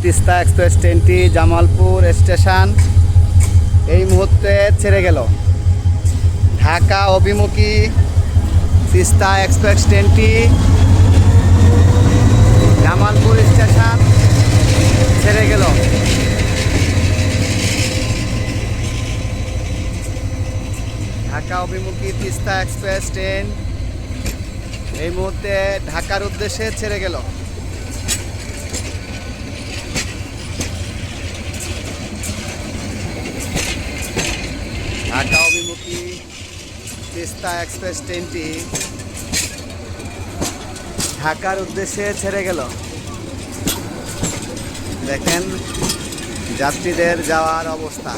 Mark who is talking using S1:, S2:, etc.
S1: Teesta express ট্রেনটি Jamalpur station এই মুহূর্তে ছেড়ে গেল। ঢাকা অভিমুখী তিস্তা এক্সপ্রেস ট্রেনটি জামালপুর স্টেশন ছেড়ে গেল। ঢাকা অভিমুখী তিস্তা এক্সপ্রেস ট্রেন এই মুহূর্তে ঢাকার উদ্দেশ্যে ছেড়ে গেল। ঢাকা অভিমুখী তিস্তা এক্সপ্রেস ট্রেনটি ঢাকার উদ্দেশ্যে ছেড়ে গেল। দেখেন যাত্রীদের যাওয়ার অবস্থা।